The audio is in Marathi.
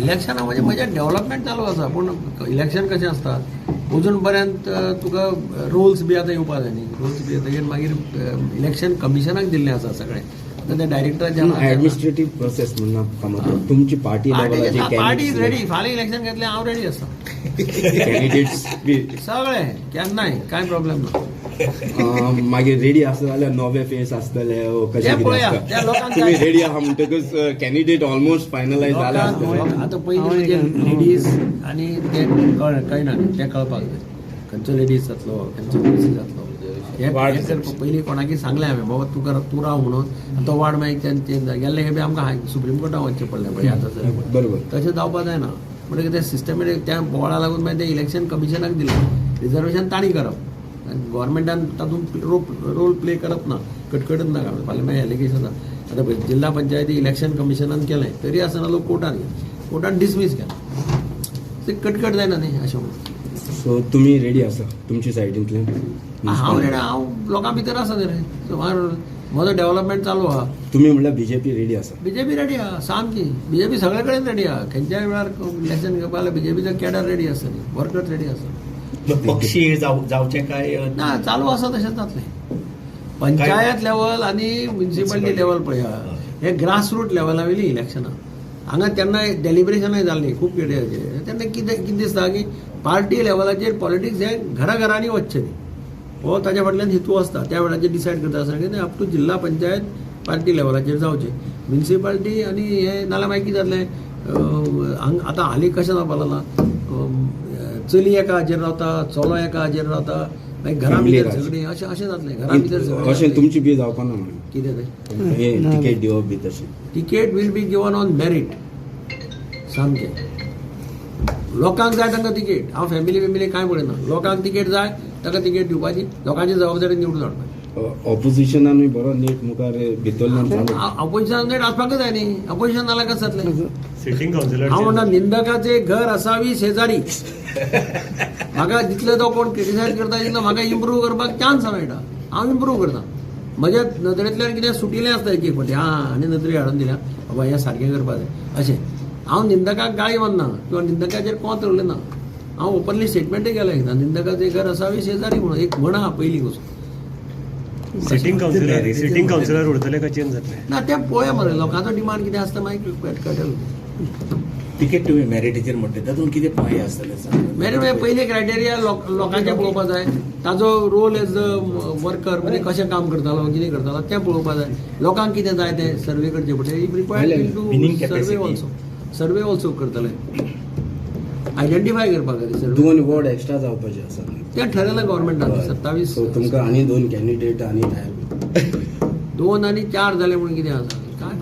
इलेक्शन म्हणजे म्हजे डेव्हलपमेंट चालू आसा पूण इलेक्शन कशें आसता अजून पर्यंत तुका रुल्स बी आतां येवपा जाय न्ही रुल्स बी येतकीर मागीर इलेक्शन कमिशनाक दिल्लें आसा सगळें आतां ते डायरेक्टर जनरल ॲडमिनिस्ट्रेटिव्ह प्रोसेस म्हणून तुमची पार्टी पार्टी रेडी फाल्यां इलेक्शन घेतलें हांव रेडी आसा कॅन्डिडेट्स बी सगळे केन्नाय कांय प्रॉब्लेम ना मागीर रेडी आसता जाल्यार नवे फेस आसतले कशें तुमी रेडी आहा म्हणटकच कॅन्डिडेट ऑलमोस्ट फायनलायज जाला आतां पयलीं म्हणजे लेडीज आनी ते कळना तें कळपाक जाय खंयचो लेडीज जातलो खंयचो जेंट्स जातलो हे जर पयलीं कोणाकी सांगलें हांवें बाबा तूं राव म्हणून तो वार्ड मागीर चेंज जाय गेल्ले खेपे आमकां सुप्रीम कोर्टाक वचचें पडलें पळय आतां बरोबर तशें जावपा जायना म्हणटकीर ते सिस्टमॅटीक त्या बोवाळा लागून मागीर ते इलेक्शन कमिशनाक दिलें रिजर्वेशन तांणी करप गव्हर्मेंटान तातूंत रोल प्ले करप ना कटकटच नाका फाल्यां मागीर एलिगेशन आतां पळय जिल्हा पंचायती इलेक्शन कमिशनान केलें तरी आसतना लोक कोर्टान डिसमीस केलें ते कटकट जायना न्ही अशें म्हणून सो तुमी रेडी आसा तुमच्या सायडींतल्यान हांव रेडी हांव लोकां भितर आसा रे सुमार म्हजो डेव्हलपमेंट चालू आहा तुमी म्हणल्यार बीजेपी रेडी आसा बीजेपी रेडी आहा सामकी बीजेपी सगळे कडेन रेडी आहा खंयच्याय वेळार इलेक्शन घेवपा जाल्यार बीजेपीचो कॅडर रेडी आसा न्ही वर्कर्स रेडी आसा पक्षी जावचे काय ना चालू आसा तशेंच जातलें पंचायत लेवल आनी म्युनिसिपालिटी लेवल पळया हे ग्रासरूट लेवला वयली इलेक्शनां हांगा तेन्ना डेलिब्रेशनय जाल्लीं खूब पिड्याचेर तेन्ना कितें दिसता की पार्टी लेवलाचेर पॉलिटिक्स हे घराघरांनी वचचें न्ही हो ताच्या फाटल्यान हेतू आसता त्या वेळाचेर डिसायड करता आसतना की अप टू जिल्हा पंचायत पार्टी लेवलाचेर जावचें म्युनिसिपालिटी आनी हे नाल्यार मागीर कितें जातलें आतां हालीं कशें जावपा लागलां चली एका हाजेर रावता चलो एका हाजेर रावता मागीर घरा भितर सगळीं अशें जातलें घरा भितर अशें तुमची बी जावपा ना म्हणून कितें तें टिकेट दिवप बी तशें ticket will be given on merit सामकें लोकांक जाय तांकां तिकेट हांव फॅमिली कांय पळयना लोकांक तिकेट जाय ताका तिकेट दिवपाची लोकांची जबाबदारी निवडून हाडपाची ऑपोजिशनानूय बरो नीट मुखार भितरल्यान ऑपोजिशन नीट आसपाकच जाय न्ही ऑपोजिशन नाल्यार कशें जातलें सिटींग कावन्सिलर हांव म्हणटा निंदकाचें घर असावी शेजारी म्हाका जितले तो कोण क्रिटिसायज करता तितलो म्हाका इम्प्रूव करपाक चान्स मेळटा हांव इम्प्रूव करता म्हज्या नदरेंतल्यान कितें सुटिल्लें आसता एक फावटी आनी नदरी हाडून दिल्या बाबा हें सारकें करपाक जाय अशें हांव निंदकाक गाळी मारना किंवा निंदकाचेर कोंत उरलें ना हांव ओपनली स्टेटमेंटय केलें एकदां निंदकाचें घर असावी शेजारी म्हणून एक म्हण आहा पयलीं वचून सिटींग कावन्सिलर उरतले काय चेंज जातले ना तें पळोवया मरे लोकांचो डिमांड कितें आसता मागीर कळटलें तिकेट तुम्ही मेरिटीचेर म्हणटा तातूंत कितें पॉय आसतले मेरीट पयली क्रायटेरिया लोकांचें पळोवपा जाय ताजो रोल एज अ वर्कर म्हणजे कशें काम करतालो कितें करतालो तें पळोवपा जाय लोकांक कितें जाय तें सर्वे करचें पडटलें if required to survey also करतले आयडेंटिफाय करपाक जाय 2 वॉर्ड एक्स्ट्रा जावपाचे आसा तें ठरयलां गव्हर्मेंटान 27 तुमकां आनी 2 कॅन्डिडेट आनी भायर 2 आनी 4 जाले म्हणून कितें आसा काय